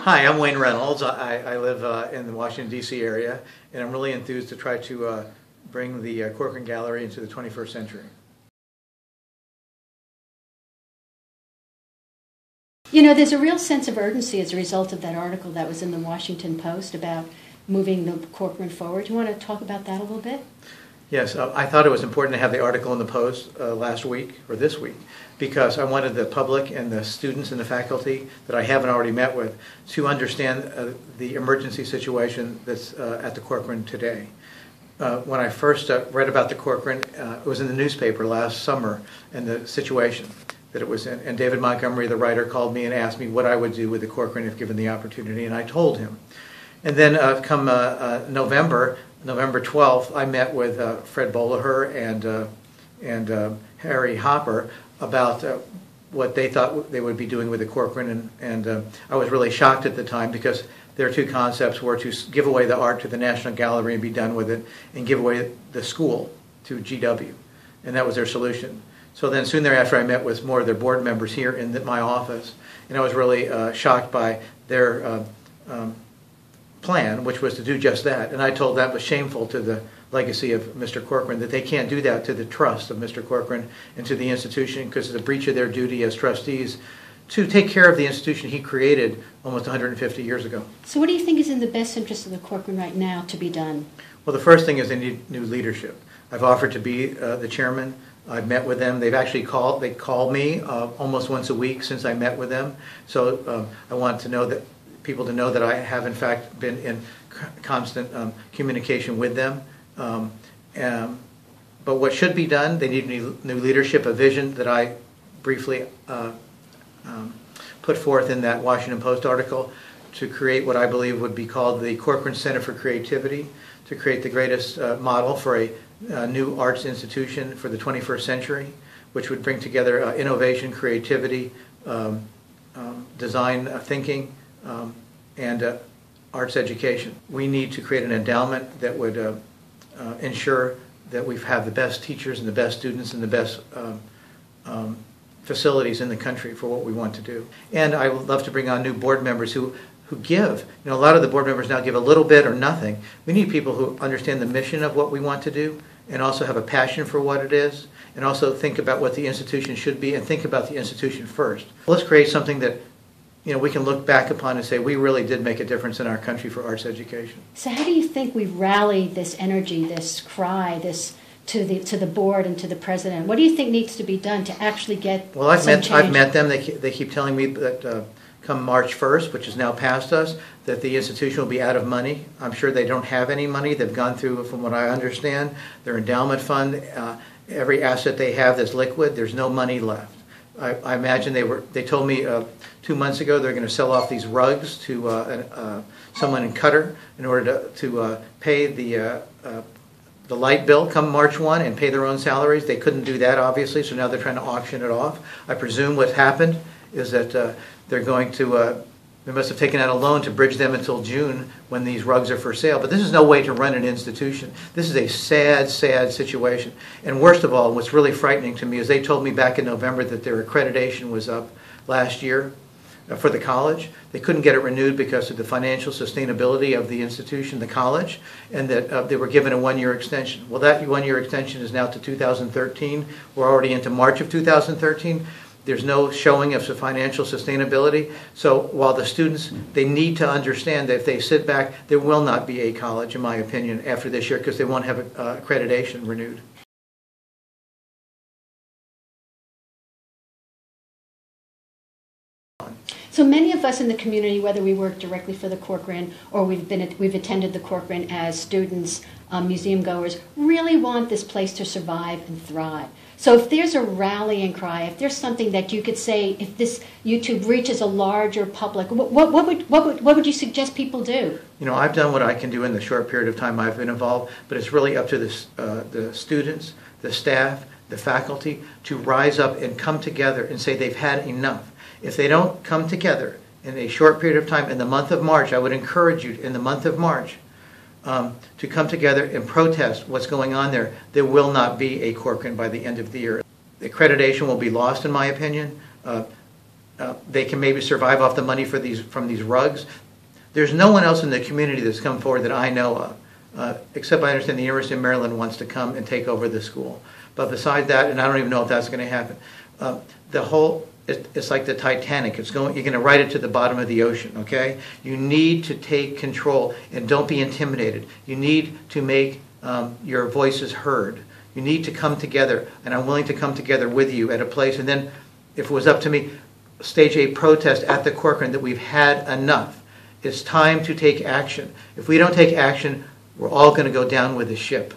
Hi, I'm Wayne Reynolds. I live in the Washington, D.C. area, and I'm really enthused to try to bring the Corcoran Gallery into the 21st century. You know, there's a real sense of urgency as a result of that article that was in the Washington Post about moving the Corcoran forward. Do you want to talk about that a little bit? Yes, I thought it was important to have the article in the Post last week, or this week, because I wanted the public and the students and the faculty that I haven't already met with to understand the emergency situation that's at the Corcoran today. When I first read about the Corcoran, it was in the newspaper last summer, and the situation that it was in. And David Montgomery, the writer, called me and asked me what I would do with the Corcoran if given the opportunity, and I told him. And then come November 12th, I met with Fred Bolaher and Harry Hopper about what they thought they would be doing with the Corcoran, and I was really shocked at the time because their two concepts were to give away the art to the National Gallery and be done with it, and give away the school to GW, and that was their solution. So then soon thereafter I met with more of their board members here in my office, and I was really shocked by their plan, which was to do just that. And I told that was shameful to the legacy of Mr. Corcoran, that they can't do that to the trust of Mr. Corcoran and to the institution, because it's a breach of their duty as trustees to take care of the institution he created almost 150 years ago. So what do you think is in the best interest of the Corcoran right now to be done? Well, the first thing is they need new leadership. I've offered to be the chairman. I've met with them. They've actually call me almost once a week since I met with them. So I want to know that people to know that I have in fact been in constant communication with them. But what should be done, they need new leadership, a vision that I briefly put forth in that Washington Post article, to create what I believe would be called the Corcoran Center for Creativity, to create the greatest model for a new arts institution for the 21st century, which would bring together innovation, creativity, design thinking, and arts education. We need to create an endowment that would ensure that we have the best teachers and the best students and the best facilities in the country for what we want to do. And I would love to bring on new board members who give. You know, a lot of the board members now give a little bit or nothing. We need people who understand the mission of what we want to do and also have a passion for what it is, and also think about what the institution should be and think about the institution first. Let's create something that we can look back upon and say we really did make a difference in our country for arts education. So how do you think we rally this energy, this cry, this to the board and to the president? What do you think needs to be done to actually get I've change? met them. They keep telling me that come March 1st, which is now past us, that the institution will be out of money. I'm sure they don't have any money. They've gone through, from what I understand, their endowment fund. Every asset they have that's liquid, there's no money left. I imagine they told me 2 months ago they're going to sell off these rugs to someone in Qatar in order to pay the light bill come March 1 and pay their own salaries. They couldn't do that, obviously, so now they're trying to auction it off. I presume what happened is that they're going to, they must have taken out a loan to bridge them until June when these rugs are for sale. But this is no way to run an institution. This is a sad, sad situation. And worst of all, what's really frightening to me is they told me back in November that their accreditation was up last year for the college. They couldn't get it renewed because of the financial sustainability of the institution, the college, and that they were given a one-year extension. Well, that one-year extension is now to 2013. We're already into March of 2013. There's no showing of financial sustainability. So while the students, they need to understand that if they sit back, there will not be a college, in my opinion, after this year, because they won't have accreditation renewed. So many of us in the community, whether we work directly for the Corcoran or we've attended the Corcoran as students, museum goers, really want this place to survive and thrive. So if there's a rallying cry, if there's something that you could say, if this YouTube reaches a larger public, what would you suggest people do? I've done what I can do in the short period of time I've been involved, but it's really up to the students, the staff, the faculty to rise up and come together and say they've had enough. If they don't come together in a short period of time, in the month of March, I would encourage you in the month of March to come together and protest what's going on there. There will not be a Corcoran by the end of the year. The accreditation will be lost, in my opinion. they can maybe survive off the money from these rugs. There's no one else in the community that's come forward that I know of, except I understand the University of Maryland wants to come and take over the school. But besides that, and I don't even know if that's going to happen, it's like the Titanic. You're going to ride it to the bottom of the ocean, okay? You need to take control and don't be intimidated. You need to make your voices heard. You need to come together, and I'm willing to come together with you at a place, and then, if it was up to me, stage a protest at the Corcoran that we've had enough. It's time to take action. If we don't take action, we're all going to go down with the ship.